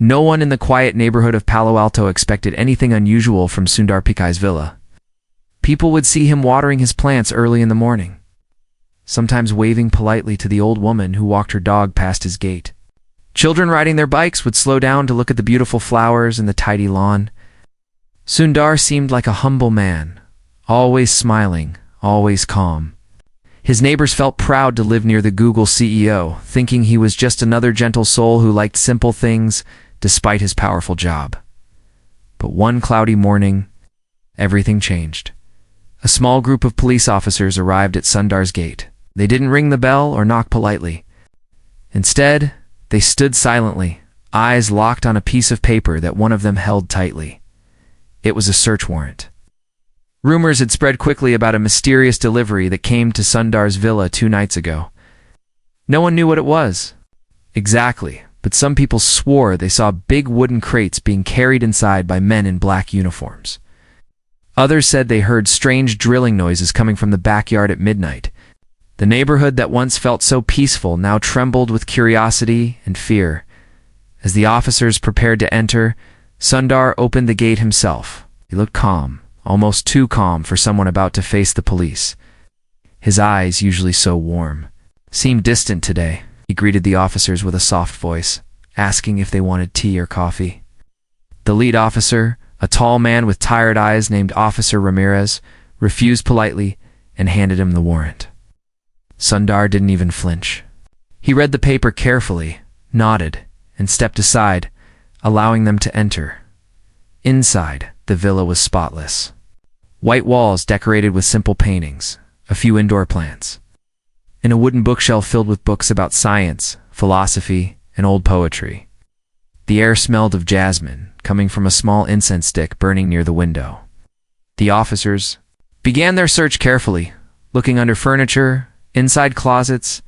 No one in the quiet neighborhood of Palo Alto expected anything unusual from Sundar Pichai's villa. People would see him watering his plants early in the morning, sometimes waving politely to the old woman who walked her dog past his gate. Children riding their bikes would slow down to look at the beautiful flowers and the tidy lawn. Sundar seemed like a humble man, always smiling, always calm. His neighbors felt proud to live near the Google CEO, thinking he was just another gentle soul who liked simple things despite his powerful job. But one cloudy morning, everything changed. A small group of police officers arrived at Sundar's gate. They didn't ring the bell or knock politely. Instead, they stood silently, eyes locked on a piece of paper that one of them held tightly. It was a search warrant. Rumors had spread quickly about a mysterious delivery that came to Sundar's villa 2 nights ago. No one knew what it was exactly, but some people swore they saw big wooden crates being carried inside by men in black uniforms. Others said they heard strange drilling noises coming from the backyard at midnight. The neighborhood that once felt so peaceful now trembled with curiosity and fear. As the officers prepared to enter, Sundar opened the gate himself. He looked calm, almost too calm for someone about to face the police. His eyes, usually so warm, seemed distant today. He greeted the officers with a soft voice, asking if they wanted tea or coffee. The lead officer, a tall man with tired eyes named Officer Ramirez, refused politely and handed him the warrant. Sundar didn't even flinch. He read the paper carefully, nodded, and stepped aside, allowing them to enter. Inside, the villa was spotless. White walls decorated with simple paintings, a few indoor plants, and a wooden bookshelf filled with books about science, philosophy, and old poetry. The air smelled of jasmine, coming from a small incense stick burning near the window. The officers began their search carefully, looking under furniture, inside closets,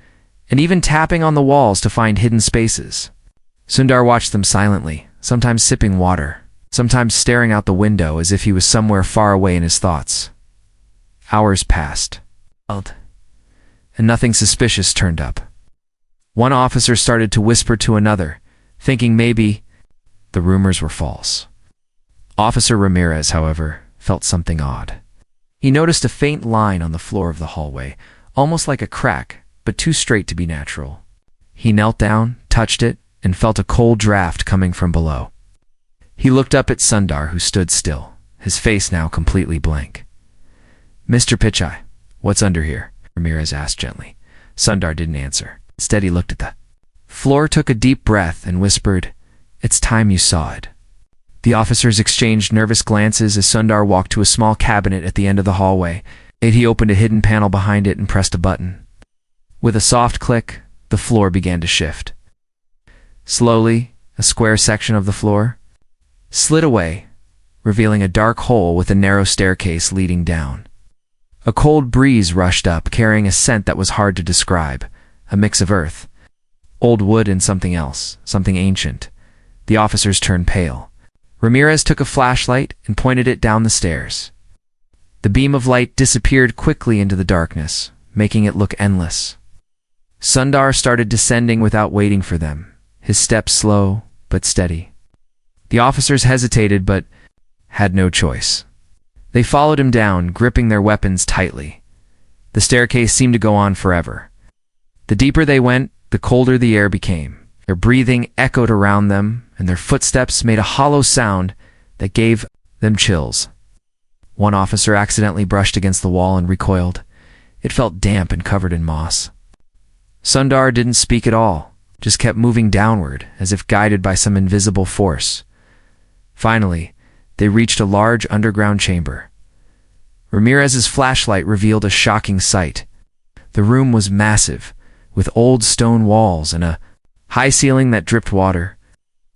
and even tapping on the walls to find hidden spaces. Sundar watched them silently, sometimes sipping water, sometimes staring out the window as if he was somewhere far away in his thoughts. Hours passed, and nothing suspicious turned up. One officer started to whisper to another, thinking maybe the rumors were false. Officer Ramirez, however, felt something odd. He noticed a faint line on the floor of the hallway, almost like a crack, but too straight to be natural. He knelt down, touched it, and felt a cold draft coming from below. He looked up at Sundar, who stood still, his face now completely blank. "Mr. Pichai, what's under here?" Ramirez asked gently. Sundar didn't answer. Instead, he looked at the floor, took a deep breath, and whispered, "It's time you saw it." The officers exchanged nervous glances as Sundar walked to a small cabinet at the end of the hallway. He opened a hidden panel behind it and pressed a button. With a soft click, the floor began to shift. Slowly, a square section of the floor slid away, revealing a dark hole with a narrow staircase leading down. A cold breeze rushed up, carrying a scent that was hard to describe, a mix of earth, old wood, and something else, something ancient. The officers turned pale. Ramirez took a flashlight and pointed it down the stairs. The beam of light disappeared quickly into the darkness, making it look endless. Sundar started descending without waiting for them, his steps slow but steady. The officers hesitated but had no choice. They followed him down, gripping their weapons tightly. The staircase seemed to go on forever. The deeper they went, the colder the air became. Their breathing echoed around them, and their footsteps made a hollow sound that gave them chills. One officer accidentally brushed against the wall and recoiled. It felt damp and covered in moss. Sundar didn't speak at all, just kept moving downward, as if guided by some invisible force. Finally, they reached a large underground chamber. Ramirez's flashlight revealed a shocking sight. The room was massive, with old stone walls and a high ceiling that dripped water.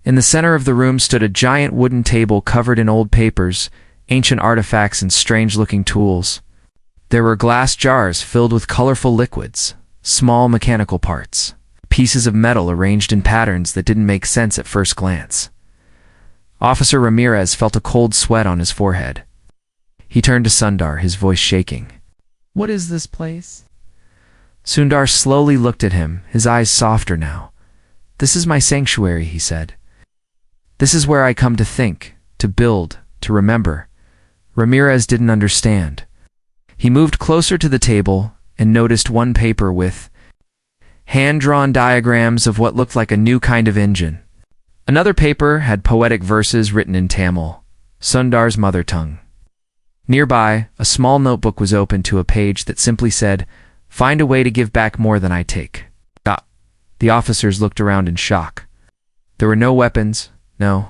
In the center of the room stood a giant wooden table covered in old papers, ancient artifacts, and strange-looking tools. There were glass jars filled with colorful liquids, small mechanical parts, pieces of metal arranged in patterns that didn't make sense at first glance. Officer Ramirez felt a cold sweat on his forehead. He turned to Sundar, his voice shaking. "What is this place?" Sundar slowly looked at him, his eyes softer now. "This is my sanctuary," he said. This is where I come to think, to build, to remember. Ramirez didn't understand. He moved closer to the table and noticed one paper with hand-drawn diagrams of what looked like a new kind of engine. Another paper had poetic verses written in Tamil, Sundar's mother tongue. Nearby, a small notebook was open to a page that simply said, "Find a way to give back more than I take." The officers looked around in shock. There were no weapons, no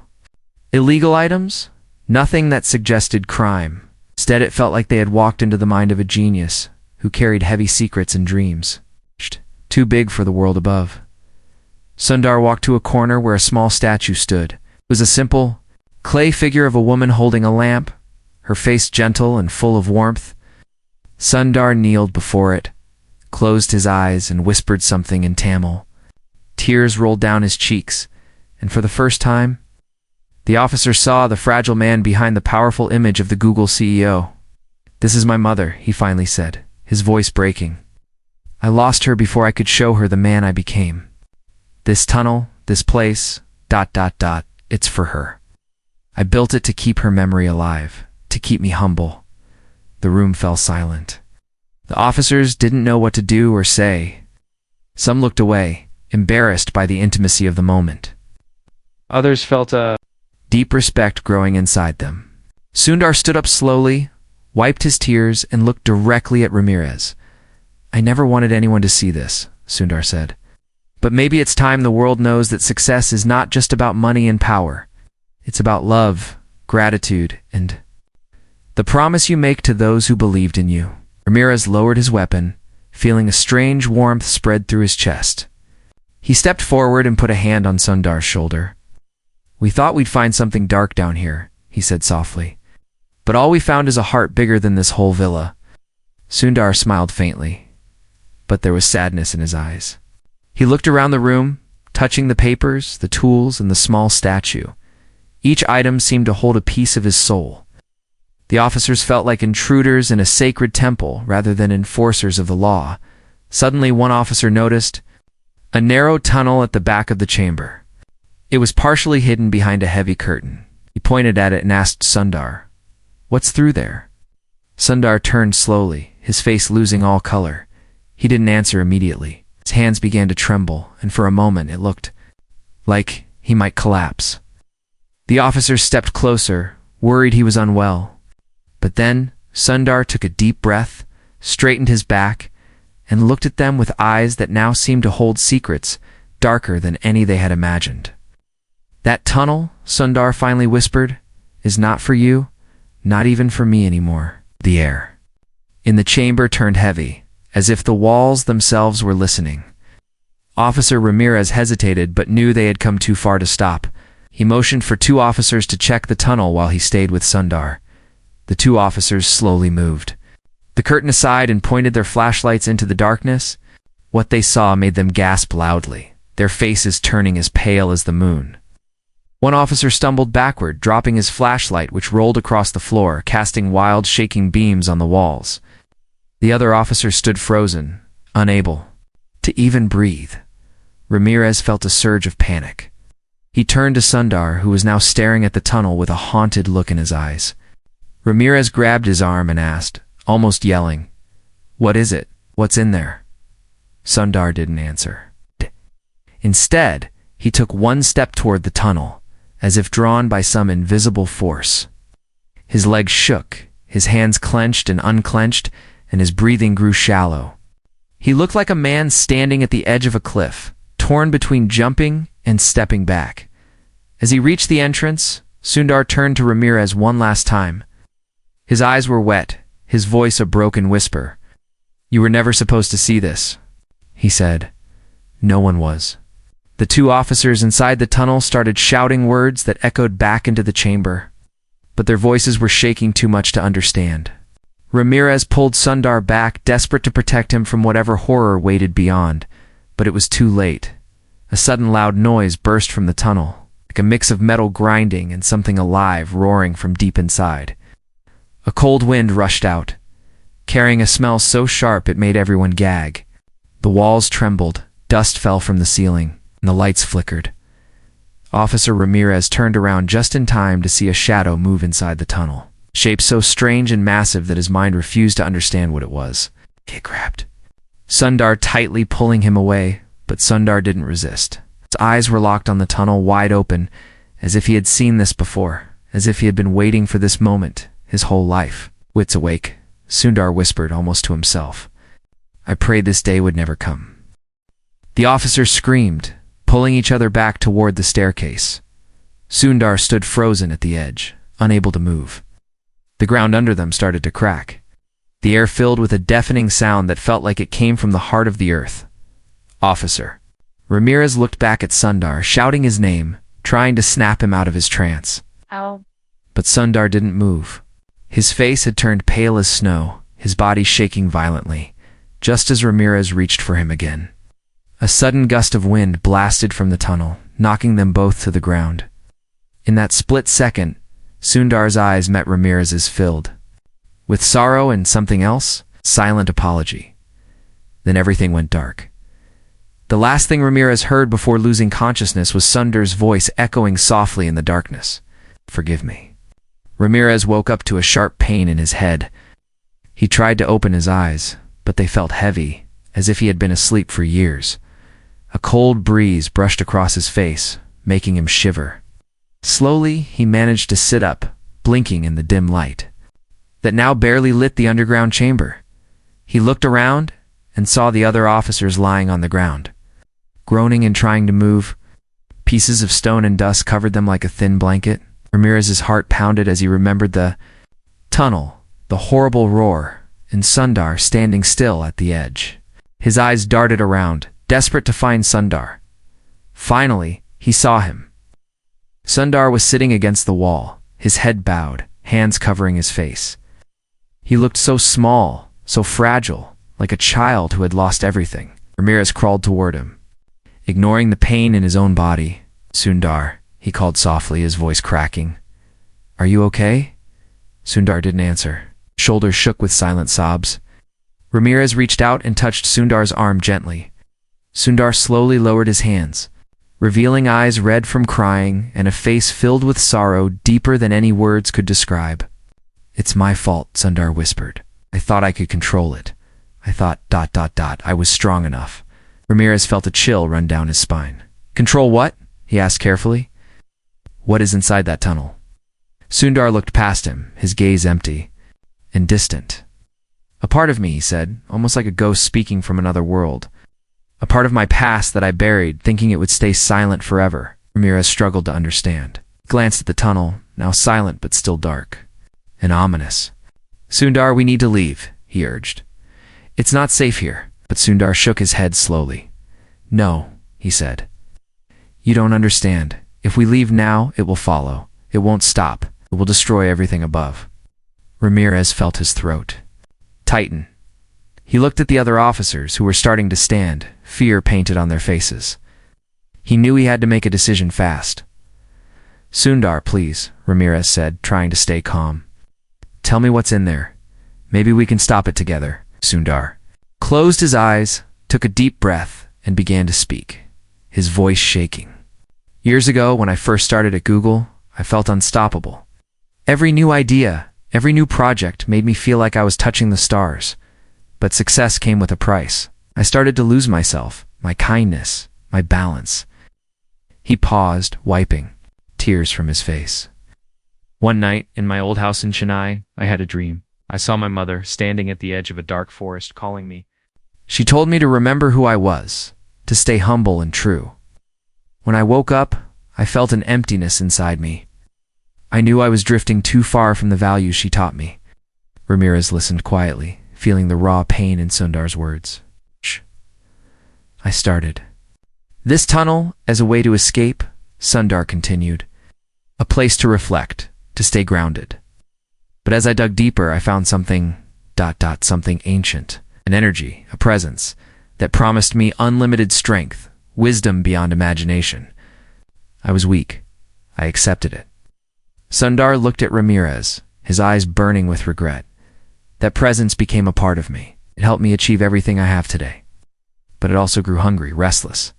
illegal items, nothing that suggested crime. Instead, it felt like they had walked into the mind of a genius who carried heavy secrets and dreams, too big for the world above. Sundar walked to a corner where a small statue stood. It was a simple, clay figure of a woman holding a lamp, her face gentle and full of warmth. Sundar kneeled before it, closed his eyes, and whispered something in Tamil. Tears rolled down his cheeks, and for the first time, the officer saw the fragile man behind the powerful image of the Google CEO. "This is my mother," he finally said, his voice breaking. "I lost her before I could show her the man I became. This tunnel, this place, ... it's for her. I built it to keep her memory alive, to keep me humble." The room fell silent. The officers didn't know what to do or say. Some looked away, embarrassed by the intimacy of the moment. Others felt a deep respect growing inside them. Sundar stood up slowly, wiped his tears, and looked directly at Ramirez. "I never wanted anyone to see this," Sundar said. "But maybe it's time the world knows that success is not just about money and power. It's about love, gratitude, and the promise you make to those who believed in you." Ramirez lowered his weapon, feeling a strange warmth spread through his chest. He stepped forward and put a hand on Sundar's shoulder. "We thought we'd find something dark down here," he said softly. "But all we found is a heart bigger than this whole villa." Sundar smiled faintly, but there was sadness in his eyes. He looked around the room, touching the papers, the tools, and the small statue. Each item seemed to hold a piece of his soul. The officers felt like intruders in a sacred temple rather than enforcers of the law. Suddenly, one officer noticed a narrow tunnel at the back of the chamber. It was partially hidden behind a heavy curtain. He pointed at it and asked Sundar, "What's through there?" Sundar turned slowly, his face losing all color. He didn't answer immediately. His hands began to tremble, and for a moment it looked like he might collapse. The officers stepped closer, worried he was unwell. But then Sundar took a deep breath, straightened his back, and looked at them with eyes that now seemed to hold secrets darker than any they had imagined. "That tunnel," Sundar finally whispered, "is not for you, not even for me anymore." The air in the chamber turned heavy, as if the walls themselves were listening. Officer Ramirez hesitated but knew they had come too far to stop. He motioned for two officers to check the tunnel while he stayed with Sundar. The two officers slowly moved the curtain aside and pointed their flashlights into the darkness. What they saw made them gasp loudly, their faces turning as pale as the moon. One officer stumbled backward, dropping his flashlight, which rolled across the floor, casting wild, shaking beams on the walls. The other officer stood frozen, unable to even breathe. Ramirez felt a surge of panic. He turned to Sundar, who was now staring at the tunnel with a haunted look in his eyes. Ramirez grabbed his arm and asked, almost yelling, "What is it? What's in there?" Sundar didn't answer. Instead, he took one step toward the tunnel, as if drawn by some invisible force. His legs shook, his hands clenched and unclenched, and his breathing grew shallow. He looked like a man standing at the edge of a cliff, torn between jumping and stepping back. As he reached the entrance, Sundar turned to Ramirez one last time. His eyes were wet, his voice a broken whisper. "You were never supposed to see this," he said. No one was. The two officers inside the tunnel started shouting words that echoed back into the chamber, but their voices were shaking too much to understand. Ramirez pulled Sundar back, desperate to protect him from whatever horror waited beyond, but it was too late. A sudden loud noise burst from the tunnel, like a mix of metal grinding and something alive roaring from deep inside. A cold wind rushed out, carrying a smell so sharp it made everyone gag. The walls trembled, dust fell from the ceiling, and the lights flickered. Officer Ramirez turned around just in time to see a shadow move inside the tunnel, shape so strange and massive that his mind refused to understand what it was. He grabbed Sundar, tightly pulling him away, but Sundar didn't resist. His eyes were locked on the tunnel, wide open, as if he had seen this before, as if he had been waiting for this moment his whole life. Wits awake, Sundar whispered almost to himself. I prayed this day would never come. The officers screamed, pulling each other back toward the staircase. Sundar stood frozen at the edge, unable to move. The ground under them started to crack. The air filled with a deafening sound that felt like it came from the heart of the earth. Officer. Ramirez looked back at Sundar, shouting his name, trying to snap him out of his trance. Ow. But Sundar didn't move. His face had turned pale as snow, his body shaking violently, just as Ramirez reached for him again. A sudden gust of wind blasted from the tunnel, knocking them both to the ground. In that split second, Sundar's eyes met Ramirez's, filled with sorrow and something else, silent apology. Then everything went dark. The last thing Ramirez heard before losing consciousness was Sundar's voice echoing softly in the darkness. Forgive me. Ramirez woke up to a sharp pain in his head. He tried to open his eyes, but they felt heavy, as if he had been asleep for years. A cold breeze brushed across his face, making him shiver. Slowly, he managed to sit up, blinking in the dim light that now barely lit the underground chamber. He looked around and saw the other officers lying on the ground, groaning and trying to move. Pieces of stone and dust covered them like a thin blanket. Ramirez's heart pounded as he remembered the tunnel, the horrible roar, and Sundar standing still at the edge. His eyes darted around, desperate to find Sundar. Finally, he saw him. Sundar was sitting against the wall, his head bowed, hands covering his face. He looked so small, so fragile, like a child who had lost everything. Ramirez crawled toward him. Ignoring the pain in his own body, Sundar, he called softly, his voice cracking. Are you okay? Sundar didn't answer. Shoulders shook with silent sobs. Ramirez reached out and touched Sundar's arm gently. Sundar slowly lowered his hands, revealing eyes red from crying and a face filled with sorrow deeper than any words could describe. It's my fault, Sundar whispered. I thought I could control it. I thought ... I was strong enough. Ramirez felt a chill run down his spine. Control what? He asked carefully. What is inside that tunnel? Sundar looked past him, his gaze empty and distant. A part of me, he said, almost like a ghost speaking from another world. A part of my past that I buried, thinking it would stay silent forever. Ramirez struggled to understand. He glanced at the tunnel, now silent but still dark and ominous. Sundar, we need to leave, he urged. It's not safe here. But Sundar shook his head slowly. No, he said. You don't understand. If we leave now, it will follow. It won't stop. It will destroy everything above. Ramirez felt his throat tighten. He looked at the other officers who were starting to stand, fear painted on their faces. He knew he had to make a decision fast. Sundar, please, Ramirez said, trying to stay calm. Tell me what's in there. Maybe we can stop it together. Sundar closed his eyes, took a deep breath, and began to speak, his voice shaking. Years ago, when I first started at Google, I felt unstoppable. Every new idea, every new project made me feel like I was touching the stars. But success came with a price. I started to lose myself, my kindness, my balance. He paused, wiping tears from his face. One night, in my old house in Chennai, I had a dream. I saw my mother standing at the edge of a dark forest calling me. She told me to remember who I was, to stay humble and true. When I woke up, I felt an emptiness inside me. I knew I was drifting too far from the values she taught me. Ramirez listened quietly, feeling the raw pain in Sundar's words. Shh. I started. This tunnel, as a way to escape, Sundar continued. A place to reflect, to stay grounded. But as I dug deeper, I found something ancient, an energy, a presence, that promised me unlimited strength, wisdom beyond imagination. I was weak. I accepted it. Sundar looked at Ramirez, his eyes burning with regret. That presence became a part of me. It helped me achieve everything I have today. But it also grew hungry, restless.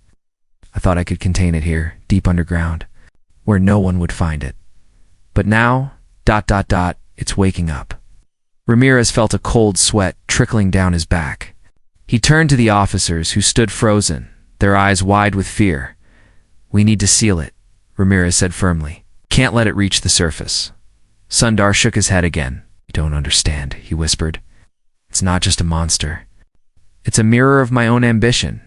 I thought I could contain it here, deep underground. where no one would find it. But now, it's waking up. Ramirez felt a cold sweat trickling down his back. He turned to the officers who stood frozen, their eyes wide with fear. "We need to seal it," Ramirez said firmly. "Can't let it reach the surface." Sundar shook his head again. "You don't understand," he whispered. "It's not just a monster. It's a mirror of my own ambition,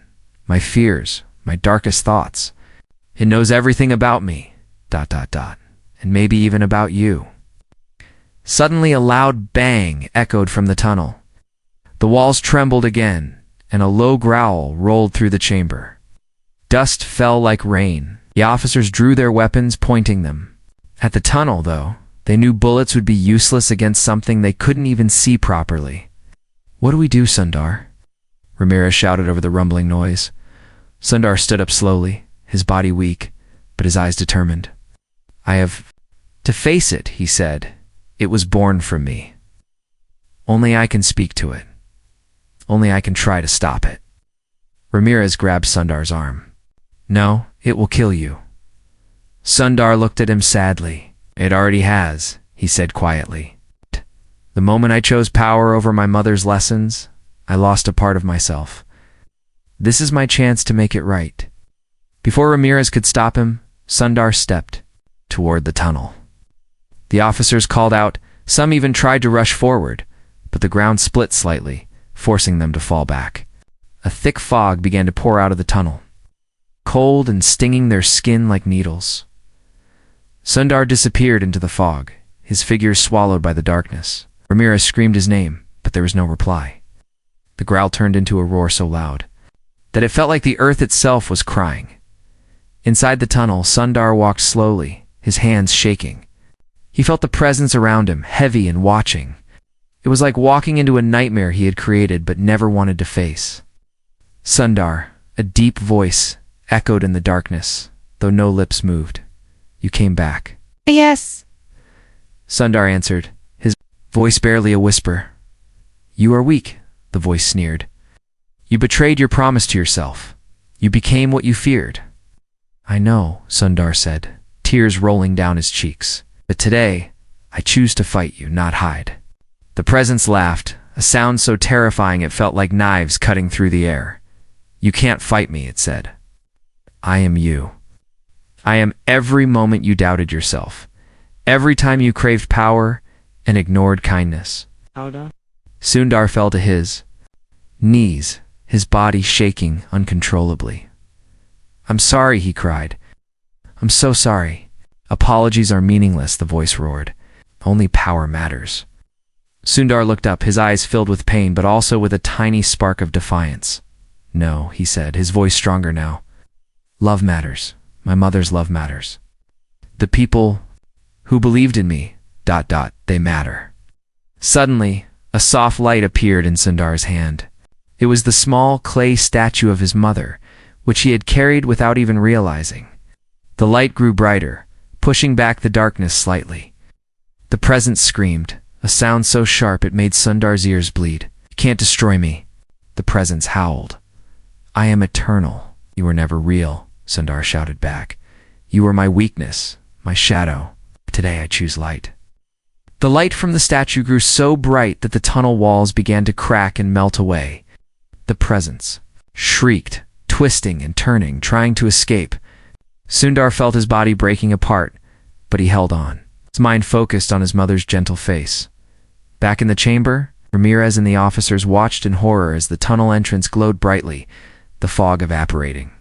my fears, my darkest thoughts. It knows everything about me, and maybe even about you." Suddenly a loud bang echoed from the tunnel. The walls trembled again, and a low growl rolled through the chamber. Dust fell like rain. The officers drew their weapons, pointing them. At the tunnel, though, they knew bullets would be useless against something they couldn't even see properly. "What do we do, Sundar?" Ramirez shouted over the rumbling noise. Sundar stood up slowly, his body weak, but his eyes determined. "I have to face it," he said. "It was born from me. Only I can speak to it. Only I can try to stop it." Ramirez grabbed Sundar's arm. "No, it will kill you." Sundar looked at him sadly. "It already has," he said quietly. "The moment I chose power over my mother's lessons, I lost a part of myself. This is my chance to make it right." Before Ramirez could stop him, Sundar stepped toward the tunnel. The officers called out. Some even tried to rush forward, but the ground split slightly, forcing them to fall back. A thick fog began to pour out of the tunnel, cold and stinging their skin like needles. Sundar disappeared into the fog, his figure swallowed by the darkness. Ramirez screamed his name, but there was no reply. The growl turned into a roar so loud that it felt like the earth itself was crying. Inside the tunnel, Sundar walked slowly, his hands shaking. He felt the presence around him, heavy and watching. It was like walking into a nightmare he had created but never wanted to face. "Sundar," a deep voice echoed in the darkness, though no lips moved. "You came back." Yes. Sundar answered, his voice barely a whisper. "You are weak," the voice sneered. "You betrayed your promise to yourself. You became what you feared." "I know," Sundar said, tears rolling down his cheeks. "But today, I choose to fight you, not hide." The presence laughed, a sound so terrifying it felt like knives cutting through the air. "You can't fight me," it said. "I am you. I am every moment you doubted yourself, every time you craved power and ignored kindness." Sundar fell to his knees, his body shaking uncontrollably. "I'm sorry," he cried. "I'm so sorry. Apologies are meaningless," the voice roared. "Only power matters." Sundar looked up, his eyes filled with pain but also with a tiny spark of defiance. "No," he said, his voice stronger now. "Love matters. My mother's love matters. The people who believed in me, they matter." Suddenly, a soft light appeared in Sundar's hand. It was the small clay statue of his mother, which he had carried without even realizing. The light grew brighter, pushing back the darkness slightly. The presence screamed, a sound so sharp it made Sundar's ears bleed. "You can't destroy me," the presence howled. "I am eternal." "You were never real," Sundar shouted back. "You were my weakness, my shadow. Today I choose light." The light from the statue grew so bright that the tunnel walls began to crack and melt away. The presence shrieked, twisting and turning, trying to escape. Sundar felt his body breaking apart, but he held on. His mind focused on his mother's gentle face. Back in the chamber, Ramirez and the officers watched in horror as the tunnel entrance glowed brightly, the fog evaporating.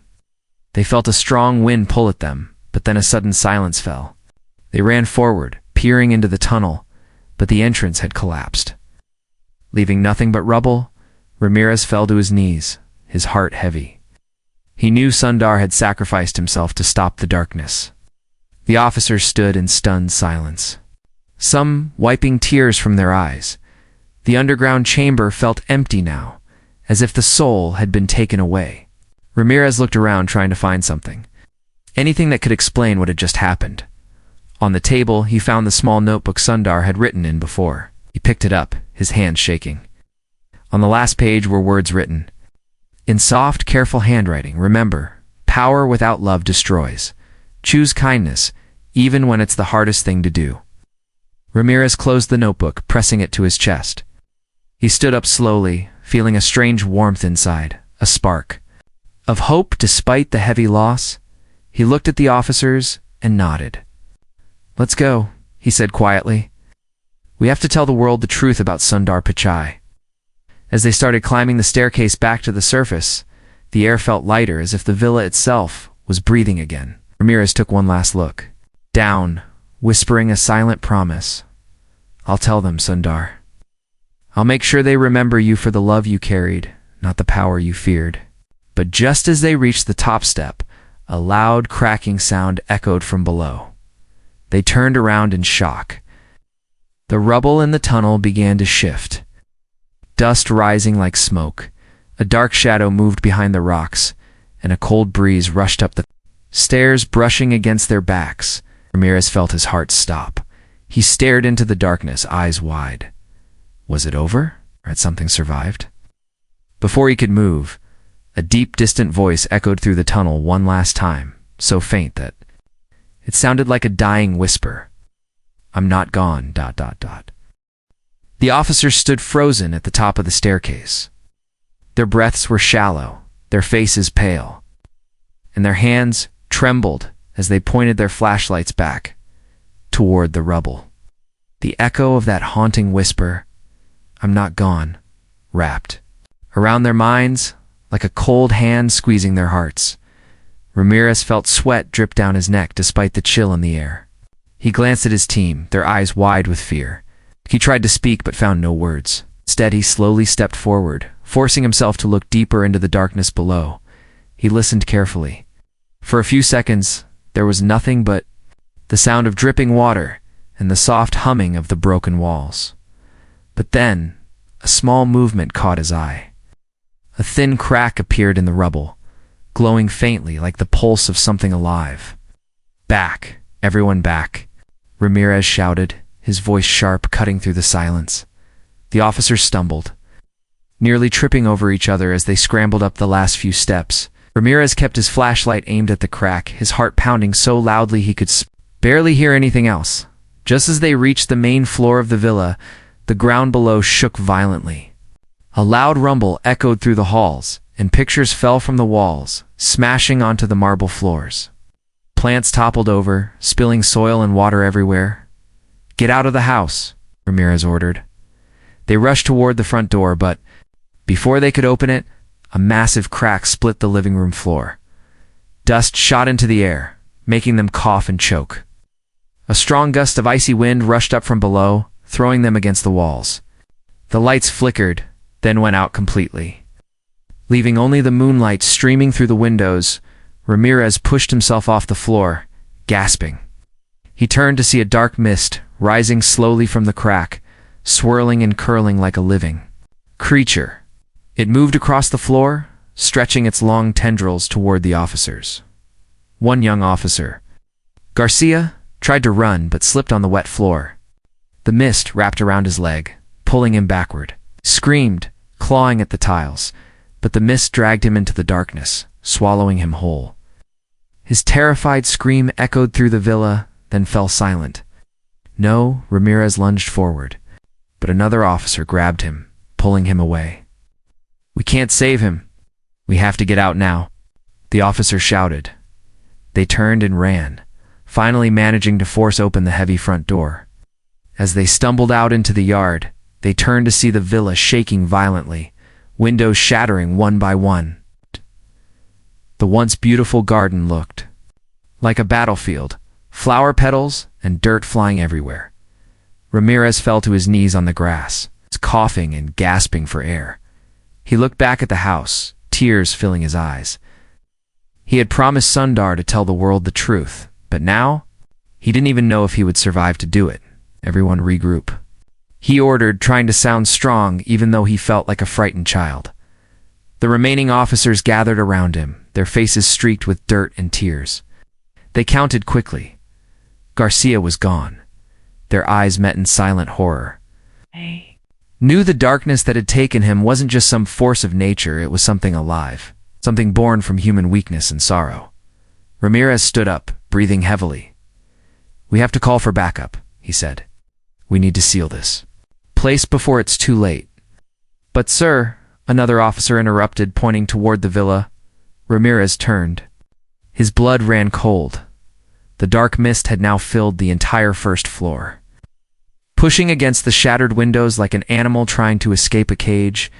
They felt a strong wind pull at them, but then a sudden silence fell. They ran forward, peering into the tunnel, but the entrance had collapsed. Leaving nothing but rubble, Ramirez fell to his knees, his heart heavy. He knew Sundar had sacrificed himself to stop the darkness. The officers stood in stunned silence, some wiping tears from their eyes. The underground chamber felt empty now, as if the soul had been taken away. Ramirez looked around trying to find something, anything that could explain what had just happened. On the table, he found the small notebook Sundar had written in before. He picked it up, his hands shaking. On the last page were words written in soft, careful handwriting. "Remember, power without love destroys. Choose kindness. even when it's the hardest thing to do. Ramirez closed the notebook, pressing it to his chest. He stood up slowly, feeling a strange warmth inside, a spark of hope despite the heavy loss. He looked at the officers and nodded. "Let's go," he said quietly. "We have to tell the world the truth about Sundar Pichai." As they started climbing the staircase back to the surface, the air felt lighter, as if the villa itself was breathing again. Ramirez took one last look down, whispering a silent promise. "I'll tell them, Sundar. I'll make sure they remember you for the love you carried, not the power you feared." But just as they reached the top step, a loud cracking sound echoed from below. They turned around in shock. The rubble in the tunnel began to shift, dust rising like smoke. A dark shadow moved behind the rocks, and a cold breeze rushed up the stairs, brushing against their backs. Ramirez felt his heart stop. He stared into the darkness, eyes wide. Was it over, or had something survived? Before he could move, a deep, distant voice echoed through the tunnel one last time, so faint that it sounded like a dying whisper. "I'm not gone, ... The officers stood frozen at the top of the staircase. Their breaths were shallow, their faces pale, and their hands trembled as they pointed their flashlights back toward the rubble. The echo of that haunting whisper, "I'm not gone," wrapped around their minds like a cold hand squeezing their hearts. Ramirez felt sweat drip down his neck despite the chill in the air. He glanced at his team, their eyes wide with fear. He tried to speak but found no words. Instead, he slowly stepped forward, forcing himself to look deeper into the darkness below. He listened carefully. For a few seconds, there was nothing but the sound of dripping water and the soft humming of the broken walls. But then, a small movement caught his eye. A thin crack appeared in the rubble, glowing faintly like the pulse of something alive. "Back, everyone back," Ramirez shouted, his voice sharp, cutting through the silence. The officers stumbled, nearly tripping over each other as they scrambled up the last few steps. Ramirez kept his flashlight aimed at the crack, his heart pounding so loudly he could barely hear anything else. Just as they reached the main floor of the villa, the ground below shook violently. A loud rumble echoed through the halls, and pictures fell from the walls, smashing onto the marble floors. Plants toppled over, spilling soil and water everywhere. "Get out of the house," Ramirez ordered. They rushed toward the front door, but before they could open it, a massive crack split the living room floor. Dust shot into the air, making them cough and choke. A strong gust of icy wind rushed up from below, throwing them against the walls. The lights flickered, then went out completely. Leaving only the moonlight streaming through the windows, Ramirez pushed himself off the floor, gasping. He turned to see a dark mist rising slowly from the crack, swirling and curling like a living creature. It moved across the floor, stretching its long tendrils toward the officers. One young officer, Garcia, tried to run but slipped on the wet floor. The mist wrapped around his leg, pulling him backward. He screamed, clawing at the tiles, but the mist dragged him into the darkness, swallowing him whole. His terrified scream echoed through the villa, then fell silent. No, Ramirez lunged forward, but another officer grabbed him, pulling him away. "We can't save him. We have to get out now," the officer shouted. They turned and ran, finally managing to force open the heavy front door. As they stumbled out into the yard, they turned to see the villa shaking violently, windows shattering one by one. The once beautiful garden looked like a battlefield, flower petals and dirt flying everywhere. Ramirez fell to his knees on the grass, coughing and gasping for air. He looked back at the house, tears filling his eyes. He had promised Sundar to tell the world the truth, but now he didn't even know if he would survive to do it. Everyone regroup, he ordered, trying to sound strong even though he felt like a frightened child. The remaining officers gathered around him, their faces streaked with dirt and tears. They counted quickly. Garcia was gone. Their eyes met in silent horror. Knew the darkness that had taken him wasn't just some force of nature, it was something alive, something born from human weakness and sorrow. Ramirez stood up, breathing heavily. We have to call for backup, he said. We need to seal this place before it's too late. But sir, another officer interrupted, pointing toward the villa. Ramirez turned. His blood ran cold. The dark mist had now filled the entire first floor. Pushing against the shattered windows like an animal trying to escape a cage,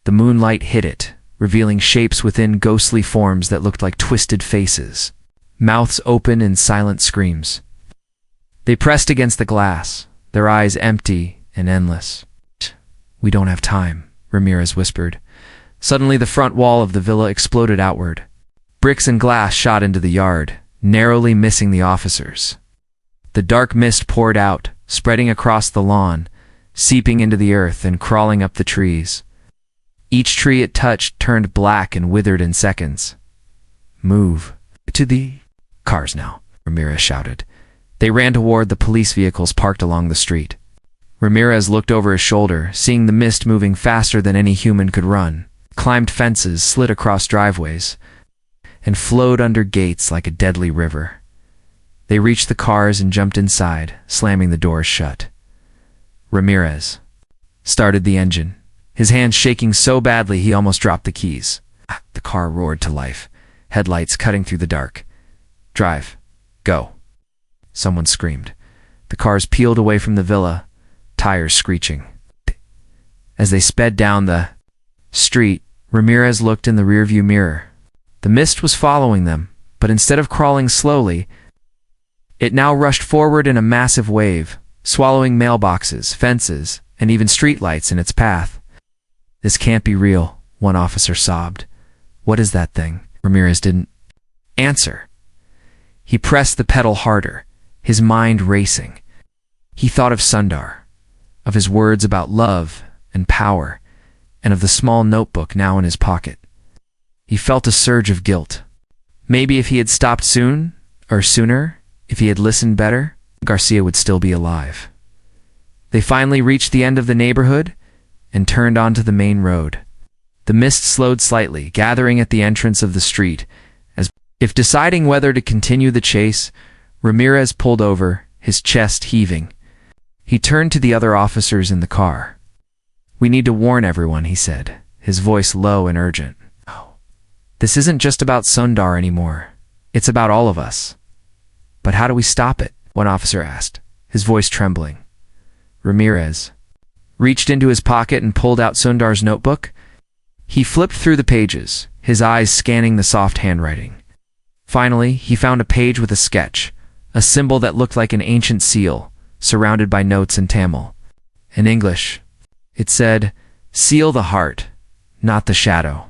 the moonlight hit it, revealing shapes within ghostly forms that looked like twisted faces, mouths open in silent screams. They pressed against the glass, their eyes empty and endless. We don't have time, Ramirez whispered. Suddenly the front wall of the villa exploded outward. Bricks and glass shot into the yard, narrowly missing the officers. The dark mist poured out, spreading across the lawn, seeping into the earth and crawling up the trees. Each tree it touched turned black and withered in seconds. Move. To the cars now, Ramirez shouted. They ran toward the police vehicles parked along the street. Ramirez looked over his shoulder, seeing the mist moving faster than any human could run, climbed fences, slid across driveways, and flowed under gates like a deadly river. They reached the cars and jumped inside, slamming the doors shut. Ramirez started the engine, his hands shaking so badly he almost dropped the keys. The car roared to life, headlights cutting through the dark. Drive. Go. Someone screamed. The cars peeled away from the villa, tires screeching. As they sped down the street, Ramirez looked in the rearview mirror. The mist was following them, but instead of crawling slowly, it now rushed forward in a massive wave, swallowing mailboxes, fences, and even streetlights in its path. This can't be real, one officer sobbed. What is that thing? Ramirez didn't answer. He pressed the pedal harder, his mind racing. He thought of Sundar, of his words about love and power, and of the small notebook now in his pocket. He felt a surge of guilt. Maybe if he had stopped sooner, if he had listened better, Garcia would still be alive. They finally reached the end of the neighborhood and turned onto the main road. The mist slowed slightly, gathering at the entrance of the street. As if deciding whether to continue the chase, Ramirez pulled over, his chest heaving. He turned to the other officers in the car. We need to warn everyone, he said, his voice low and urgent. This isn't just about Sundar anymore. It's about all of us. But how do we stop it? One officer asked, his voice trembling. Ramirez reached into his pocket and pulled out Sundar's notebook. He flipped through the pages, his eyes scanning the soft handwriting. Finally, he found a page with a sketch, a symbol that looked like an ancient seal, surrounded by notes in Tamil. In English, it said, "Seal the heart, not the shadow.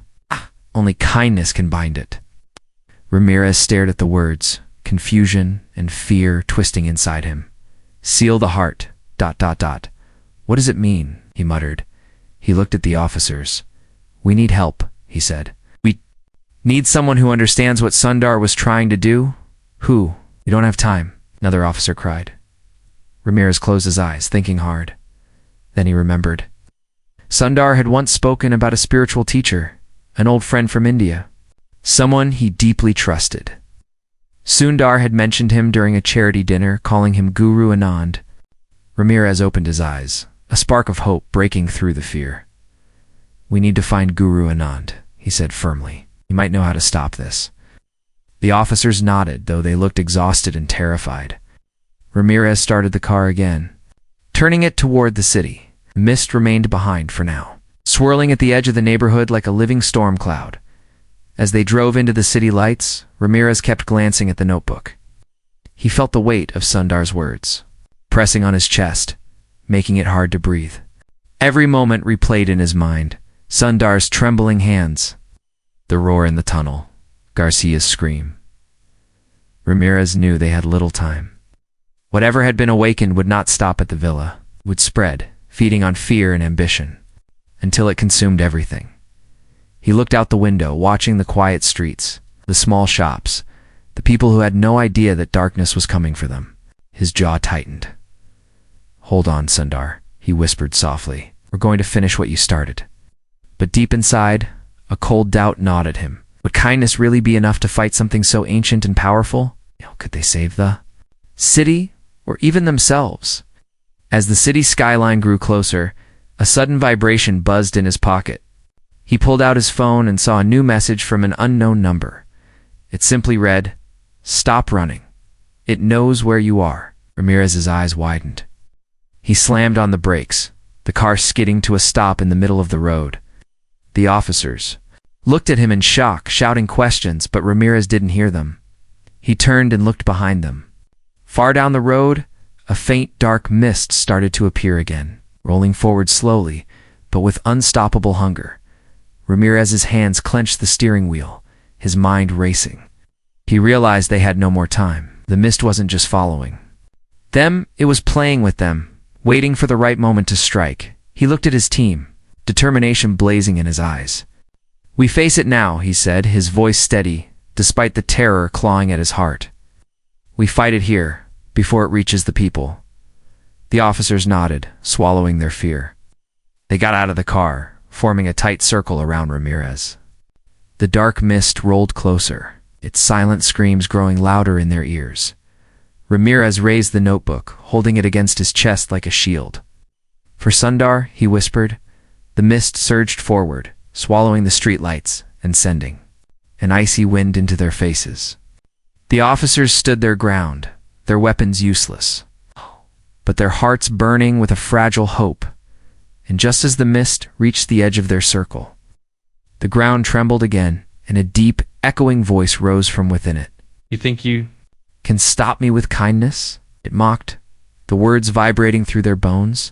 Only kindness can bind it." Ramirez stared at the words, confusion and fear twisting inside him. Seal the heart, ... What does it mean? He muttered. He looked at the officers. We need help, he said. We need someone who understands what Sundar was trying to do. Who? We don't have time, another officer cried. Ramirez closed his eyes, thinking hard. Then he remembered. Sundar had once spoken about a spiritual teacher, an old friend from India, someone he deeply trusted. Sundar had mentioned him during a charity dinner, calling him Guru Anand. Ramirez opened his eyes, a spark of hope breaking through the fear. We need to find Guru Anand, he said firmly. He might know how to stop this. The officers nodded, though they looked exhausted and terrified. Ramirez started the car again, turning it toward the city. The mist remained behind for now, swirling at the edge of the neighborhood like a living storm cloud. As they drove into the city lights, Ramirez kept glancing at the notebook. He felt the weight of Sundar's words, pressing on his chest, making it hard to breathe. Every moment replayed in his mind. Sundar's trembling hands, the roar in the tunnel, Garcia's scream. Ramirez knew they had little time. Whatever had been awakened would not stop at the villa, would spread, feeding on fear and ambition, until it consumed everything. He looked out the window, watching the quiet streets, the small shops, the people who had no idea that darkness was coming for them. His jaw tightened. Hold on, Sundar, he whispered softly. We're going to finish what you started. But deep inside, a cold doubt gnawed at him. Would kindness really be enough to fight something so ancient and powerful? Could they save the city, or even themselves. As the city skyline grew closer, a sudden vibration buzzed in his pocket. He pulled out his phone and saw a new message from an unknown number. It simply read, "Stop running. It knows where you are." Ramirez's eyes widened. He slammed on the brakes, the car skidding to a stop in the middle of the road. The officers looked at him in shock, shouting questions, but Ramirez didn't hear them. He turned and looked behind them. Far down the road, a faint dark mist started to appear again, rolling forward slowly, but with unstoppable hunger. Ramirez's hands clenched the steering wheel, his mind racing. He realized they had no more time. The mist wasn't just following them, it was playing with them, waiting for the right moment to strike. He looked at his team, determination blazing in his eyes. "We face it now," he said, his voice steady, despite the terror clawing at his heart. "We fight it here, before it reaches the people." The officers nodded, swallowing their fear. They got out of the car, forming a tight circle around Ramirez. The dark mist rolled closer, its silent screams growing louder in their ears. Ramirez raised the notebook, holding it against his chest like a shield. "For Sundar," he whispered. The mist surged forward, swallowing the streetlights and sending an icy wind into their faces. The officers stood their ground, their weapons useless, but their hearts burning with a fragile hope. And just as the mist reached the edge of their circle, the ground trembled again, and a deep, echoing voice rose from within it. "You think you can stop me with kindness?" It mocked, the words vibrating through their bones.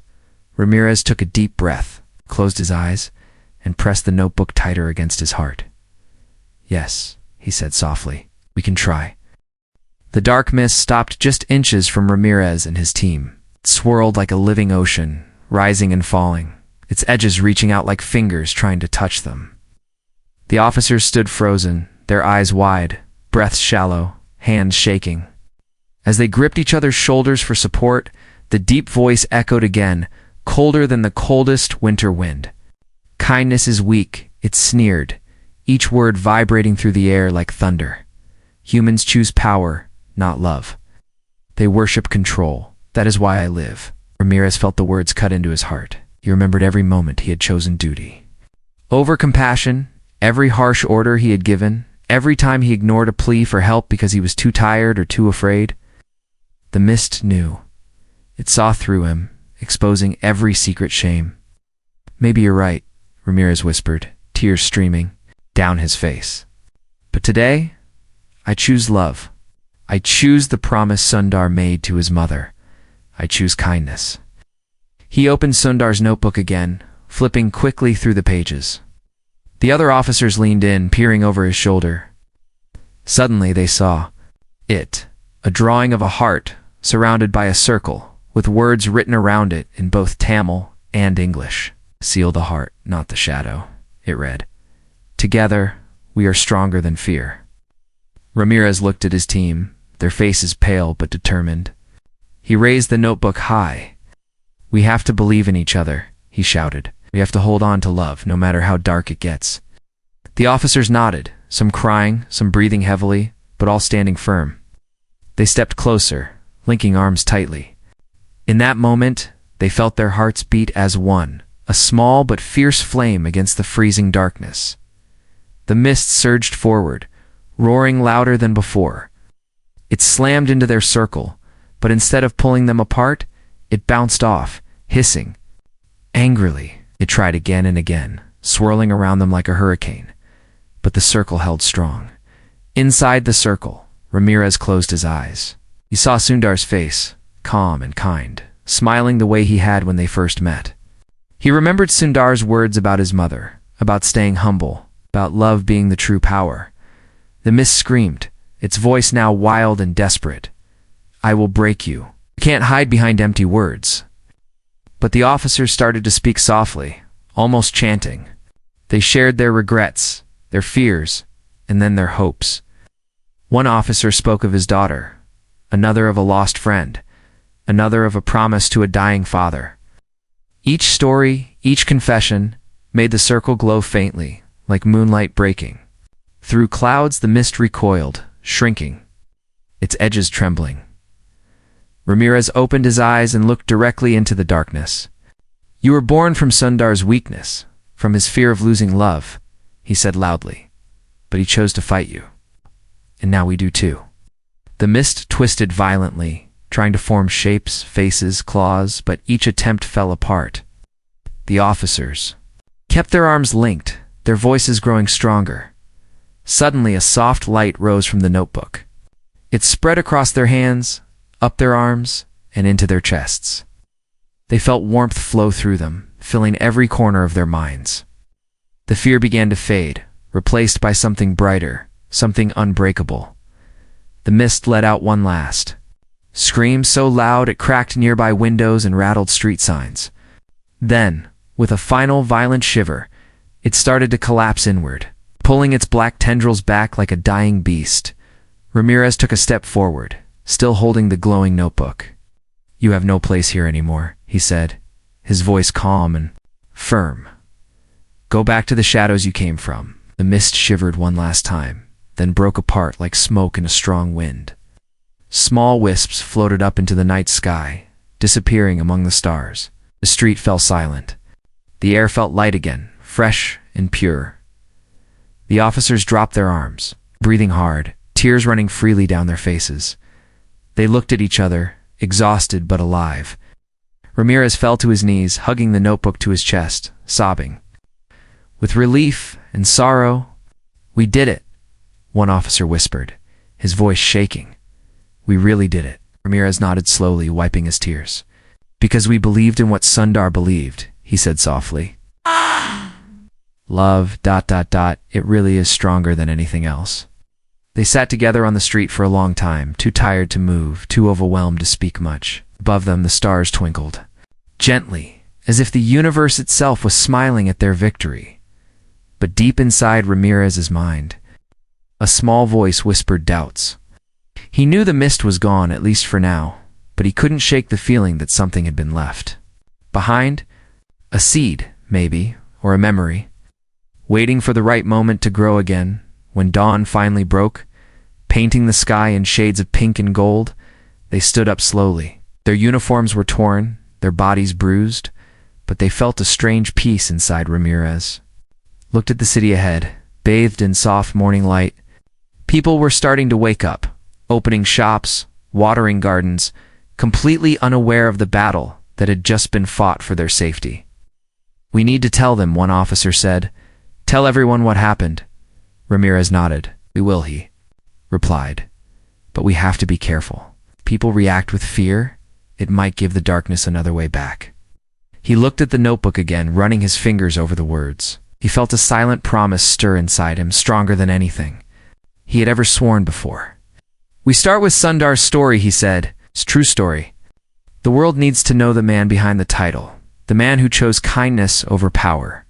Ramirez took a deep breath, closed his eyes, and pressed the notebook tighter against his heart. "Yes," he said softly, "we can try." The dark mist stopped just inches from Ramirez and his team. It swirled like a living ocean, rising and falling, its edges reaching out like fingers trying to touch them. The officers stood frozen, their eyes wide, breaths shallow, hands shaking. As they gripped each other's shoulders for support, the deep voice echoed again, colder than the coldest winter wind. "Kindness is weak," it sneered, each word vibrating through the air like thunder. "Humans choose power, not love. They worship control. That is why I live." Ramirez felt the words cut into his heart. He remembered every moment he had chosen duty over compassion, every harsh order he had given, every time he ignored a plea for help because he was too tired or too afraid. The mist knew. It saw through him, exposing every secret shame. "Maybe you're right," Ramirez whispered, tears streaming down his face. "But today, I choose love. I choose the promise Sundar made to his mother. I choose kindness." He opened Sundar's notebook again, flipping quickly through the pages. The other officers leaned in, peering over his shoulder. Suddenly they saw it, a drawing of a heart surrounded by a circle, with words written around it in both Tamil and English. "Seal the heart, not the shadow," it read. "Together, we are stronger than fear." Ramirez looked at his team, their faces pale but determined. He raised the notebook high. "We have to believe in each other," he shouted. "We have to hold on to love, no matter how dark it gets." The officers nodded, some crying, some breathing heavily, but all standing firm. They stepped closer, linking arms tightly. In that moment, they felt their hearts beat as one, a small but fierce flame against the freezing darkness. The mist surged forward, roaring louder than before. It slammed into their circle, but instead of pulling them apart, it bounced off, hissing. Angrily, it tried again and again, swirling around them like a hurricane. But the circle held strong. Inside the circle, Ramirez closed his eyes. He saw Sundar's face, calm and kind, smiling the way he had when they first met. He remembered Sundar's words about his mother, about staying humble, about love being the true power. The mist screamed, its voice now wild and desperate. "I will break you. You can't hide behind empty words." But the officers started to speak softly, almost chanting. They shared their regrets, their fears, and then their hopes. One officer spoke of his daughter, another of a lost friend, another of a promise to a dying father. Each story, each confession, made the circle glow faintly, like moonlight breaking. Through clouds the mist recoiled, shrinking, its edges trembling. Ramirez opened his eyes and looked directly into the darkness. "You were born from Sundar's weakness, from his fear of losing love," he said loudly. "But he chose to fight you. And now we do too." The mist twisted violently, trying to form shapes, faces, claws, but each attempt fell apart. The officers kept their arms linked, their voices growing stronger. Suddenly, a soft light rose from the notebook. It spread across their hands, up their arms, and into their chests. They felt warmth flow through them, filling every corner of their minds. The fear began to fade, replaced by something brighter, something unbreakable. The mist let out one last scream so loud it cracked nearby windows and rattled street signs. Then, with a final violent shiver, it started to collapse inward, pulling its black tendrils back like a dying beast. Ramirez took a step forward, still holding the glowing notebook. "You have no place here anymore," he said, his voice calm and firm. "Go back to the shadows you came from." The mist shivered one last time, then broke apart like smoke in a strong wind. Small wisps floated up into the night sky, disappearing among the stars. The street fell silent. The air felt light again, fresh and pure. The officers dropped their arms, breathing hard, tears running freely down their faces. They looked at each other, exhausted but alive. Ramirez fell to his knees, hugging the notebook to his chest, sobbing. With relief and sorrow, "We did it," one officer whispered, his voice shaking. "We really did it." Ramirez nodded slowly, wiping his tears. "Because we believed in what Sundar believed," he said softly. "Love, ... it really is stronger than anything else." They sat together on the street for a long time, too tired to move, too overwhelmed to speak much. Above them, the stars twinkled, gently, as if the universe itself was smiling at their victory. But deep inside Ramirez's mind, a small voice whispered doubts. He knew the mist was gone, at least for now, but he couldn't shake the feeling that something had been left behind. A seed, maybe, or a memory, waiting for the right moment to grow again. When dawn finally broke, painting the sky in shades of pink and gold, they stood up slowly. Their uniforms were torn, their bodies bruised, but they felt a strange peace inside. Ramirez looked at the city ahead, bathed in soft morning light. People were starting to wake up, opening shops, watering gardens, completely unaware of the battle that had just been fought for their safety. "We need to tell them," one officer said. "Tell everyone what happened." Ramirez nodded. "We will," he replied. "But we have to be careful. If people react with fear, it might give the darkness another way back." He looked at the notebook again, running his fingers over the words. He felt a silent promise stir inside him, stronger than anything he had ever sworn before. "We start with Sundar's story," he said. "It's a true story. The world needs to know the man behind the title, the man who chose kindness over power."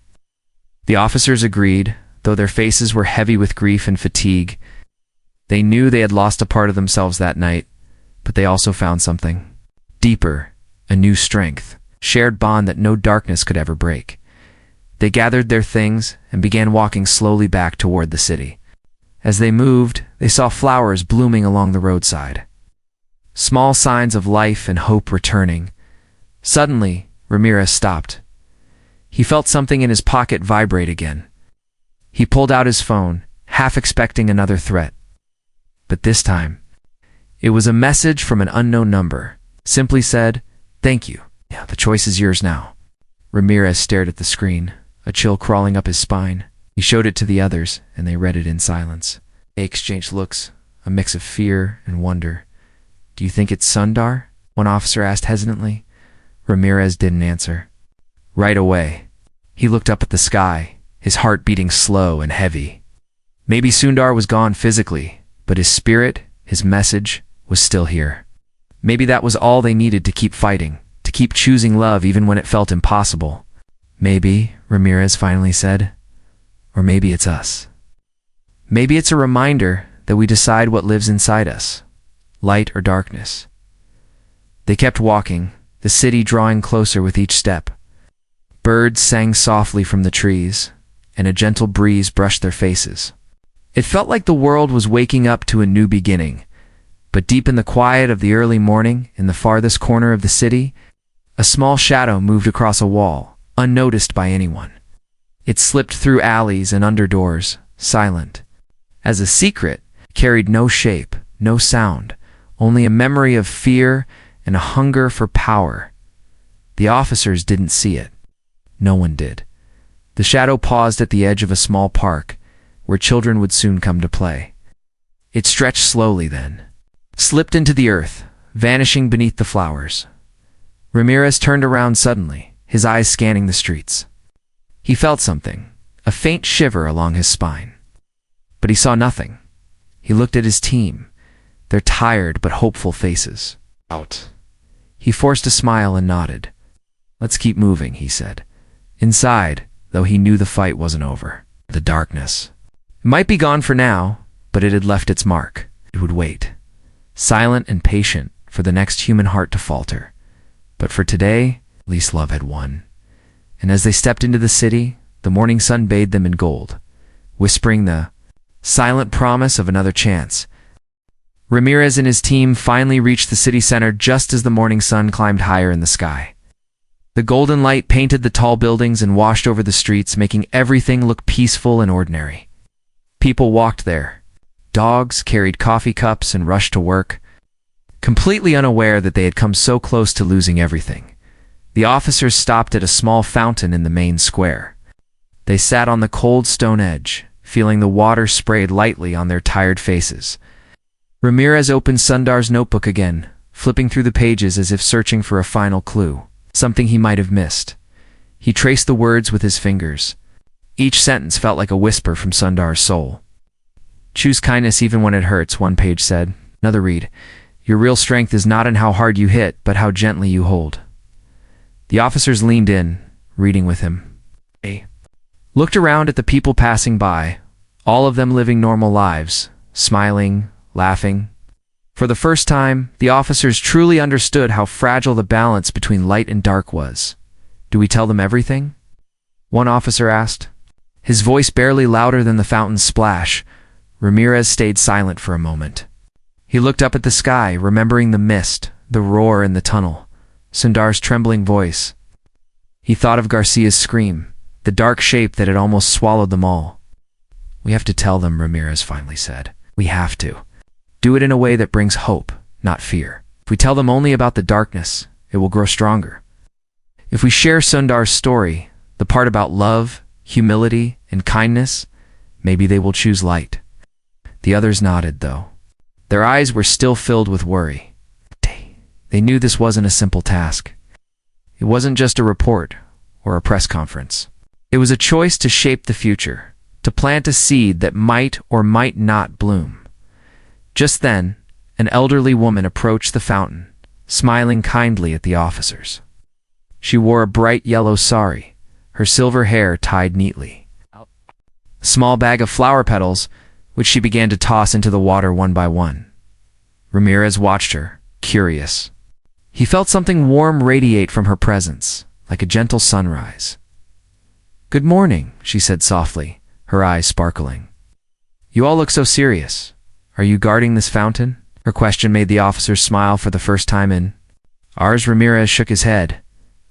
The officers agreed, though their faces were heavy with grief and fatigue. They knew they had lost a part of themselves that night, but they also found something deeper, a new strength, shared bond that no darkness could ever break. They gathered their things and began walking slowly back toward the city. As they moved, they saw flowers blooming along the roadside, small signs of life and hope returning. Suddenly, Ramirez stopped. He felt something in his pocket vibrate again. He pulled out his phone, half expecting another threat. But this time, it was a message from an unknown number. Simply said, "Thank you. Yeah, the choice is yours now." Ramirez stared at the screen, a chill crawling up his spine. He showed it to the others, and they read it in silence. They exchanged looks, a mix of fear and wonder. "Do you think it's Sundar?" one officer asked hesitantly. Ramirez didn't answer. Right away, he looked up at the sky, his heart beating slow and heavy. Maybe Sundar was gone physically, but his spirit, his message, was still here. Maybe that was all they needed to keep fighting, to keep choosing love even when it felt impossible. "Maybe," Ramirez finally said, "or maybe it's us. Maybe it's a reminder that we decide what lives inside us, light or darkness." They kept walking, the city drawing closer with each step. Birds sang softly from the trees, and a gentle breeze brushed their faces. It felt like the world was waking up to a new beginning. But deep in the quiet of the early morning, in the farthest corner of the city, a small shadow moved across a wall, unnoticed by anyone. It slipped through alleys and under doors, silent. As a secret, it carried no shape, no sound, only a memory of fear and a hunger for power. The officers didn't see it. No one did. The shadow paused at the edge of a small park, where children would soon come to play. It stretched slowly then, slipped into the earth, vanishing beneath the flowers. Ramirez turned around suddenly, his eyes scanning the streets. He felt something, a faint shiver along his spine. But he saw nothing. He looked at his team, their tired but hopeful faces. Out. He forced a smile and nodded. "Let's keep moving," he said. Inside, though he knew the fight wasn't over, the darkness. It might be gone for now, but it had left its mark. It would wait, silent and patient, for the next human heart to falter. But for today, at least love had won. And as they stepped into the city, the morning sun bathed them in gold, whispering the silent promise of another chance. Ramirez and his team finally reached the city center just as the morning sun climbed higher in the sky. The golden light painted the tall buildings and washed over the streets, making everything look peaceful and ordinary. People walked there. Dogs carried coffee cups and rushed to work, completely unaware that they had come so close to losing everything. The officers stopped at a small fountain in the main square. They sat on the cold stone edge, feeling the water sprayed lightly on their tired faces. Ramirez opened Sundar's notebook again, flipping through the pages as if searching for a final clue, something he might have missed. He traced the words with his fingers. Each sentence felt like a whisper from Sundar's soul. "Choose kindness even when it hurts," one page said. Another read, "Your real strength is not in how hard you hit, but how gently you hold." The officers leaned in, reading with him. They looked around at the people passing by, all of them living normal lives, smiling, laughing. For the first time, the officers truly understood how fragile the balance between light and dark was. "Do we tell them everything?" one officer asked. His voice barely louder than the fountain's splash. Ramirez stayed silent for a moment. He looked up at the sky, remembering the mist, the roar in the tunnel, Sundar's trembling voice. He thought of Garcia's scream, the dark shape that had almost swallowed them all. "We have to tell them," Ramirez finally said. "We have to. Do it in a way that brings hope, not fear. If we tell them only about the darkness, it will grow stronger. If we share Sundar's story, the part about love, humility, and kindness, maybe they will choose light." The others nodded, though. Their eyes were still filled with worry. They knew this wasn't a simple task. It wasn't just a report or a press conference. It was a choice to shape the future, to plant a seed that might or might not bloom. Just then, an elderly woman approached the fountain, smiling kindly at the officers. She wore a bright yellow sari, her silver hair tied neatly. A small bag of flower petals, which she began to toss into the water one by one. Ramirez watched her, curious. He felt something warm radiate from her presence, like a gentle sunrise. "Good morning," she said softly, her eyes sparkling. "You all look so serious. Are you guarding this fountain?" Her question made the officers smile for the first time in ours. Ramirez shook his head.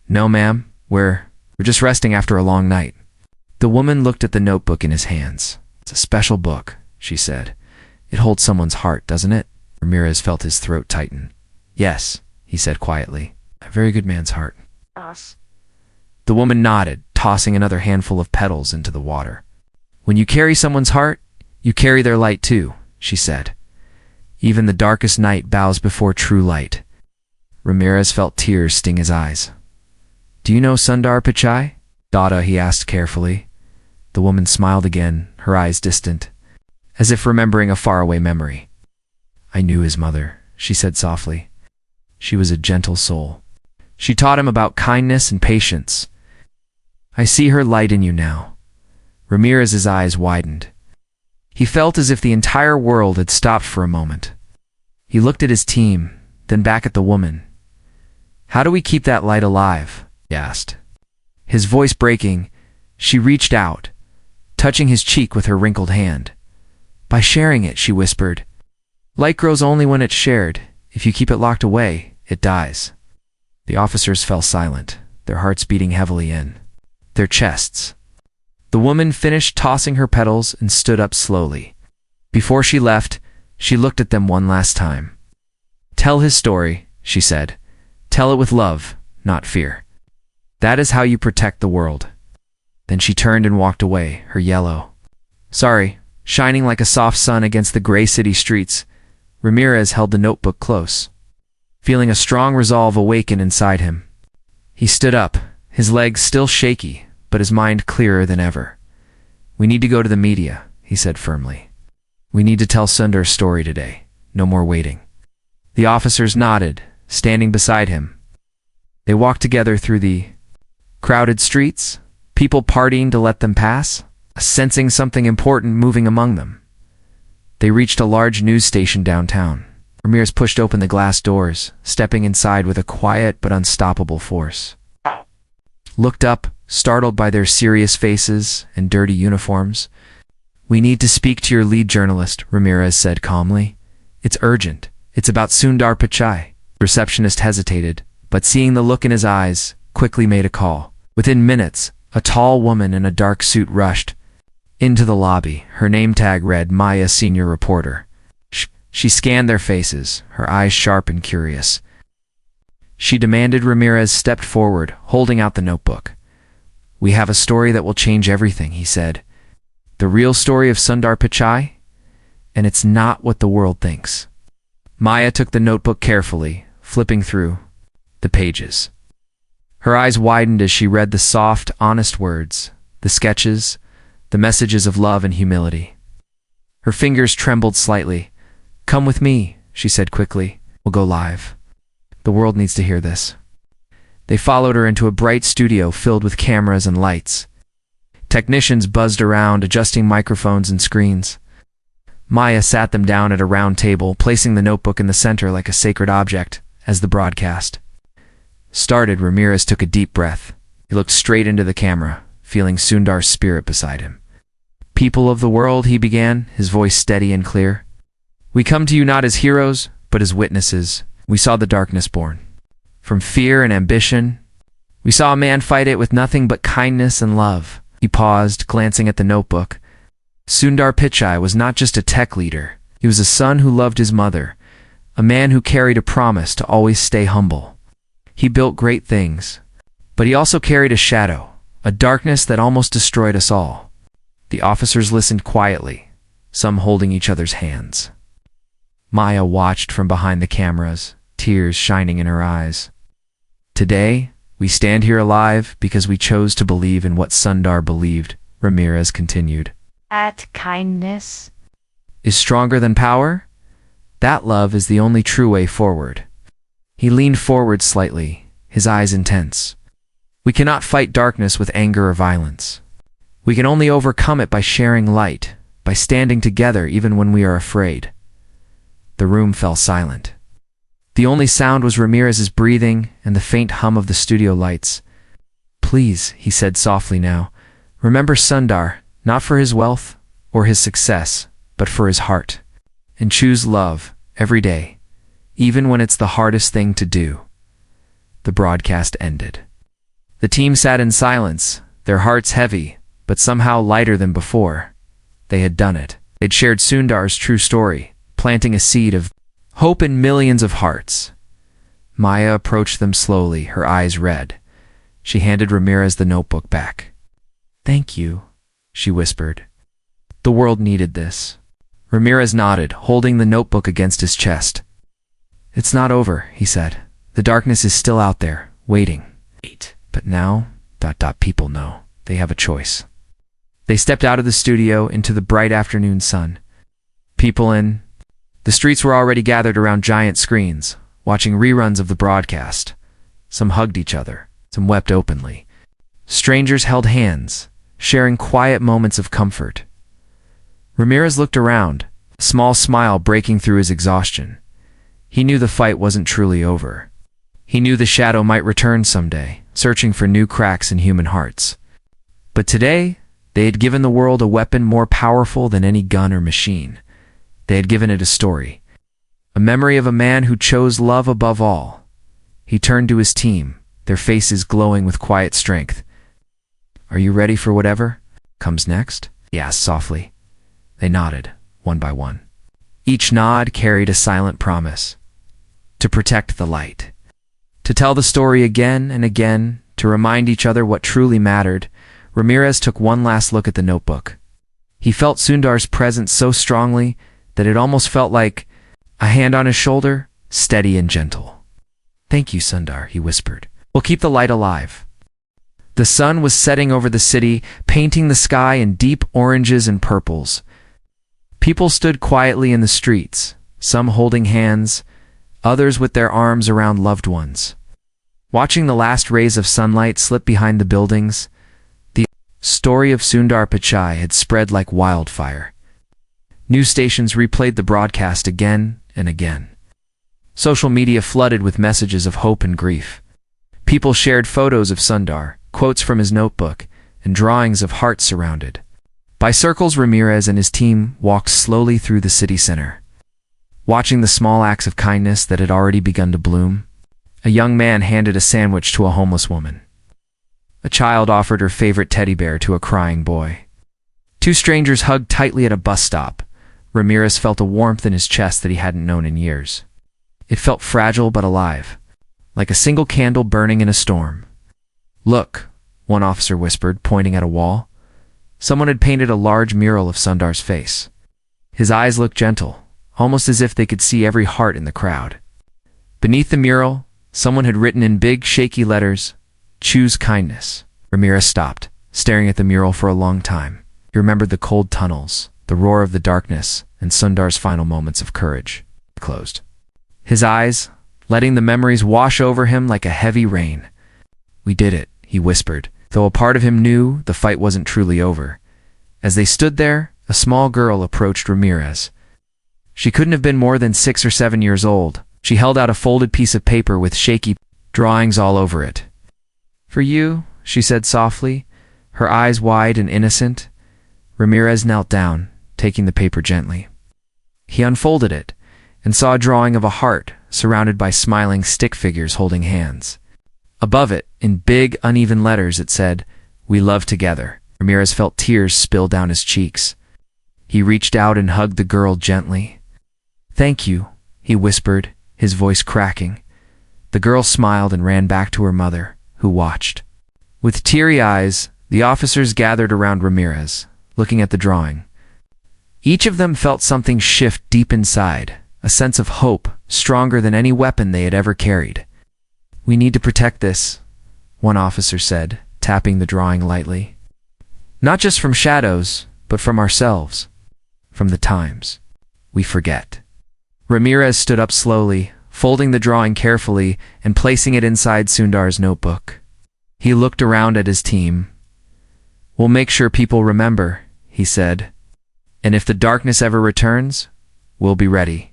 "No, ma'am. We're just resting after a long night." The woman looked at the notebook in his hands. "It's a special book," she said. "It holds someone's heart, doesn't it?" Ramirez felt his throat tighten. "Yes," he said quietly. "A very good man's heart." "Us." The woman nodded, tossing another handful of petals into the water. "When you carry someone's heart, you carry their light too," she said. "Even the darkest night bows before true light." Ramirez felt tears sting his eyes. "Do you know Sundar Pichai?" "Dada," he asked carefully. The woman smiled again, her eyes distant, as if remembering a faraway memory. "I knew his mother," she said softly. "She was a gentle soul. She taught him about kindness and patience. I see her light in you now." Ramirez's eyes widened. He felt as if the entire world had stopped for a moment. He looked at his team, then back at the woman. "How do we keep that light alive?" he asked. His voice breaking, she reached out, touching his cheek with her wrinkled hand. "By sharing it," she whispered. Light grows only when it's shared. If you keep it locked away, it dies. The officers fell silent, their hearts beating heavily in their chests. The woman finished tossing her petals and stood up slowly. Before she left, she looked at them one last time. "Tell his story," she said. "Tell it with love, not fear. That is how you protect the world." Then she turned and walked away, her yellow sorry shining like a soft sun against the gray city streets. Ramirez held the notebook close, feeling a strong resolve awaken inside him. He stood up, his legs still shaky, but his mind clearer than ever. "We need to go to the media," he said firmly. "We need to tell Sundar's story today. No more waiting." The officers nodded, standing beside him. They walked together through the crowded streets, people partying to let them pass, sensing something important moving among them. They reached a large news station downtown. Ramirez pushed open the glass doors, stepping inside with a quiet but unstoppable force. Looked up, startled by their serious faces and dirty uniforms. "We need to speak to your lead journalist," Ramirez said calmly. "It's urgent. It's about Sundar Pichai." The receptionist hesitated, but seeing the look in his eyes, quickly made a call. Within minutes, a tall woman in a dark suit rushed into the lobby. Her name tag read Maya, senior reporter. She scanned their faces, her eyes sharp and curious. She demanded Ramirez stepped forward, holding out the notebook. "We have a story that will change everything," he said. "The real story of Sundar Pichai, and it's not what the world thinks." Maya took the notebook carefully, flipping through the pages. Her eyes widened as she read the soft, honest words, the sketches, the messages of love and humility. Her fingers trembled slightly. "Come with me," she said quickly. "We'll go live. The world needs to hear this." They followed her into a bright studio filled with cameras and lights. Technicians buzzed around, adjusting microphones and screens. Maya sat them down at a round table, placing the notebook in the center like a sacred object. As the broadcast started, Ramirez took a deep breath. He looked straight into the camera, feeling Sundar's spirit beside him. "People of the world," he began, his voice steady and clear. "We come to you not as heroes, but as witnesses. We saw the darkness born from fear and ambition. We saw a man fight it with nothing but kindness and love." He paused, glancing at the notebook. Sundar Pichai was not just a tech leader. He was a son who loved his mother, a man who carried a promise to always stay humble. He built great things, but he also carried a shadow, a darkness that almost destroyed us all. The officers listened quietly, some holding each other's hands. Maya watched from behind the cameras, tears shining in her eyes. "Today, we stand here alive because we chose to believe in what Sundar believed," Ramirez continued. "That kindness "Is stronger than power? That love is the only true way forward." He leaned forward slightly, his eyes intense. "We cannot fight darkness with anger or violence. We can only overcome it by sharing light, by standing together even when we are afraid." The room fell silent. The only sound was Ramirez's breathing and the faint hum of the studio lights. "Please," he said softly now, "remember Sundar, not for his wealth or his success, but for his heart. And choose love every day, even when it's the hardest thing to do." The broadcast ended. The team sat in silence, their hearts heavy, but somehow lighter than before. They had done it. They'd shared Sundar's true story, planting a seed of hope in millions of hearts. Maya approached them slowly, her eyes red. She handed Ramirez the notebook back. "Thank you," she whispered. "The world needed this." Ramirez nodded, holding the notebook against his chest. "It's not over," he said. "The darkness is still out there, waiting. But now, people know. They have a choice." They stepped out of the studio into the bright afternoon sun. People in the streets were already gathered around giant screens, watching reruns of the broadcast. Some hugged each other, some wept openly. Strangers held hands, sharing quiet moments of comfort. Ramirez looked around, a small smile breaking through his exhaustion. He knew the fight wasn't truly over. He knew the shadow might return someday, searching for new cracks in human hearts. But today, they had given the world a weapon more powerful than any gun or machine. They had given it a story. a memory of a man who chose love above all. He turned to his team, their faces glowing with quiet strength. "Are you ready for whatever comes next?" he asked softly. They nodded, one by one. Each nod carried a silent promise. To protect the light. To tell the story again and again, to remind each other what truly mattered. Ramirez took one last look at the notebook. He felt Sundar's presence so strongly that it almost felt like a hand on his shoulder, steady and gentle. "Thank you, Sundar," he whispered. "We'll keep the light alive." The sun was setting over the city, painting the sky in deep oranges and purples. People stood quietly in the streets, some holding hands, others with their arms around loved ones. Watching the last rays of sunlight slip behind the buildings, the story of Sundar Pichai had spread like wildfire. News stations replayed the broadcast again and again. Social media flooded with messages of hope and grief. People shared photos of Sundar, quotes from his notebook, and drawings of hearts surrounded. By circles, Ramirez and his team walked slowly through the city center. Watching the small acts of kindness that had already begun to bloom, a young man handed a sandwich to a homeless woman. A child offered her favorite teddy bear to a crying boy. Two strangers hugged tightly at a bus stop. Ramirez felt a warmth in his chest that he hadn't known in years. It felt fragile but alive, like a single candle burning in a storm. "Look," one officer whispered, pointing at a wall. Someone had painted a large mural of Sundar's face. His eyes looked gentle, almost as if they could see every heart in the crowd. Beneath the mural, someone had written in big, shaky letters, "Choose kindness." Ramirez stopped, staring at the mural for a long time. He remembered the cold tunnels, the roar of the darkness, and Sundar's final moments of courage. He closed his eyes, letting the memories wash over him like a heavy rain. "We did it," he whispered, though a part of him knew the fight wasn't truly over. As they stood there, a small girl approached Ramirez. She couldn't have been more than 6 or 7 years old. She held out a folded piece of paper with shaky drawings all over it. "For you," she said softly, her eyes wide and innocent. Ramirez knelt down, taking the paper gently. He unfolded it and saw a drawing of a heart surrounded by smiling stick figures holding hands. Above it, in big, uneven letters, it said, "We love together." Ramirez felt tears spill down his cheeks. He reached out and hugged the girl gently. "Thank you," he whispered, his voice cracking. The girl smiled and ran back to her mother, who watched. With teary eyes, the officers gathered around Ramirez, looking at the drawing. Each of them felt something shift deep inside, a sense of hope, stronger than any weapon they had ever carried. "We need to protect this," one officer said, tapping the drawing lightly. "Not just from shadows, but from ourselves, from the times we forget." Ramirez stood up slowly, folding the drawing carefully and placing it inside Sundar's notebook. He looked around at his team. "We'll make sure people remember," he said. "And if the darkness ever returns, we'll be ready."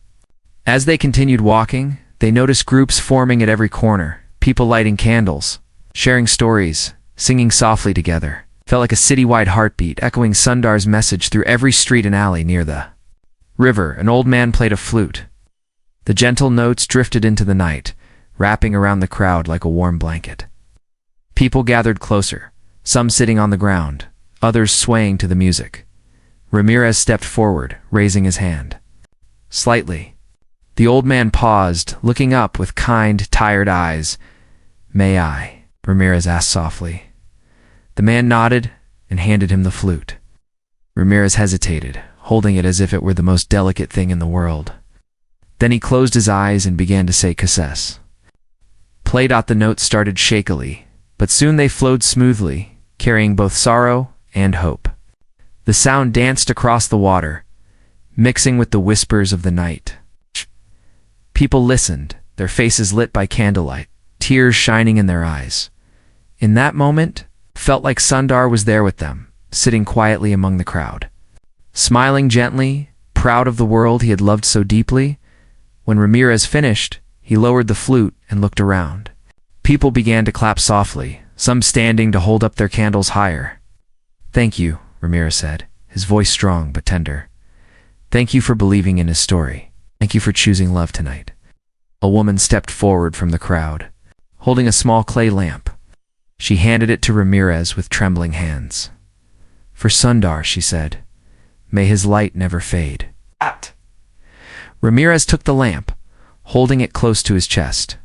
As they continued walking, they noticed groups forming at every corner, people lighting candles, sharing stories, singing softly together. Felt like a citywide heartbeat, echoing Sundar's message through every street and alley near the river. An old man played a flute. The gentle notes drifted into the night, wrapping around the crowd like a warm blanket. People gathered closer, some sitting on the ground, others swaying to the music. Ramirez stepped forward, raising his hand. Slightly. The old man paused, looking up with kind, tired eyes. "May I?" Ramirez asked softly. The man nodded and handed him the flute. Ramirez hesitated, holding it as if it were the most delicate thing in the world. Then he closed his eyes and began to say casses. Play. The notes started shakily, but soon they flowed smoothly, carrying both sorrow and hope. The sound danced across the water, mixing with the whispers of the night. People listened, their faces lit by candlelight, tears shining in their eyes. In that moment, felt like Sundar was there with them, sitting quietly among the crowd. Smiling gently, proud of the world he had loved so deeply. When Ramirez finished, he lowered the flute and looked around. People began to clap softly, some standing to hold up their candles higher. "Thank you," Ramirez said, his voice strong but tender. "Thank you for believing in his story. Thank you for choosing love tonight. A woman stepped forward from the crowd, holding a small clay lamp. She handed it to Ramirez with trembling hands. For Sundar, she said, may his light never fade. Ramirez took the lamp, holding it close to his chest.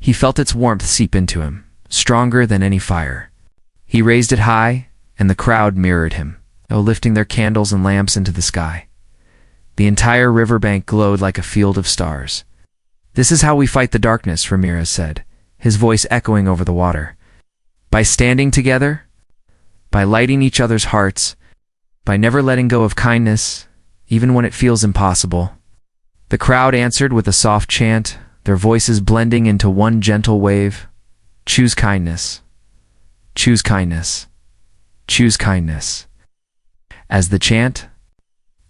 He felt its warmth seep into him, stronger than any fire. He raised it high, and the crowd mirrored him, lifting their candles and lamps into the sky. The entire riverbank glowed like a field of stars. This is how we fight the darkness, Ramirez said, his voice echoing over the water. By standing together, by lighting each other's hearts, by never letting go of kindness, even when it feels impossible. The crowd answered with a soft chant, their voices blending into one gentle wave. Choose kindness. Choose kindness. Choose kindness. As the chant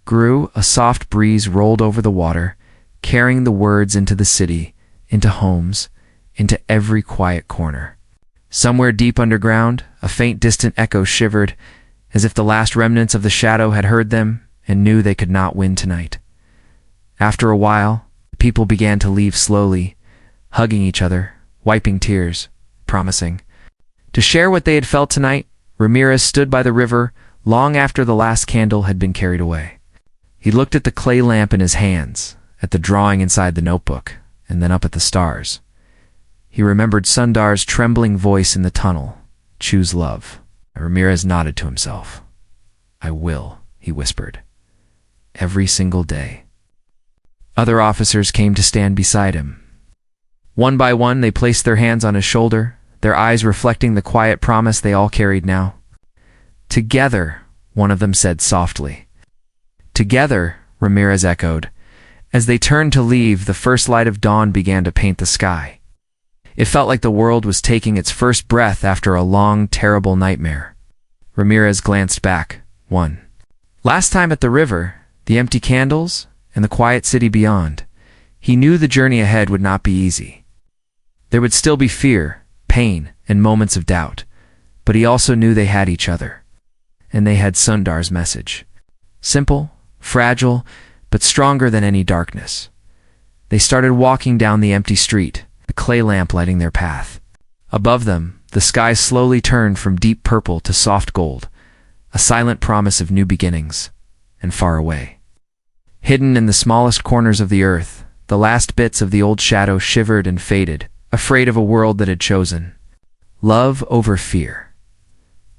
grew, a soft breeze rolled over the water, carrying the words into the city, into homes, into every quiet corner. Somewhere deep underground, a faint distant echo shivered, as if the last remnants of the shadow had heard them and knew they could not win tonight. After a while, people began to leave slowly, hugging each other, wiping tears, promising. To share what they had felt tonight, Ramirez stood by the river long after the last candle had been carried away. He looked at the clay lamp in his hands, at the drawing inside the notebook, and then up at the stars. He remembered Sundar's trembling voice in the tunnel, choose love. Ramirez nodded to himself. I will, he whispered. Every single day. Other officers came to stand beside him. One by one, they placed their hands on his shoulder, their eyes reflecting the quiet promise they all carried now. Together, one of them said softly. Together, Ramirez echoed. As they turned to leave, the first light of dawn began to paint the sky. It felt like the world was taking its first breath after a long, terrible nightmare. Ramirez glanced back. Last time at the river, the empty candles, and the quiet city beyond, he knew the journey ahead would not be easy. There would still be fear, pain, and moments of doubt, but he also knew they had each other. And they had Sundar's message. Simple, fragile, but stronger than any darkness. They started walking down the empty street, the clay lamp lighting their path. Above them, the sky slowly turned from deep purple to soft gold, a silent promise of new beginnings, and far away. Hidden in the smallest corners of the earth, the last bits of the old shadow shivered and faded, afraid of a world that had chosen love over fear.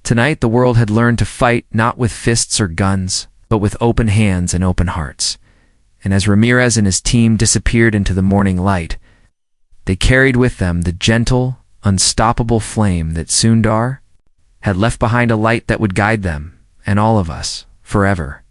Tonight, the world had learned to fight not with fists or guns, but with open hands and open hearts. And as Ramirez and his team disappeared into the morning light, they carried with them the gentle, unstoppable flame that Sundar had left behind, a light that would guide them, and all of us, forever.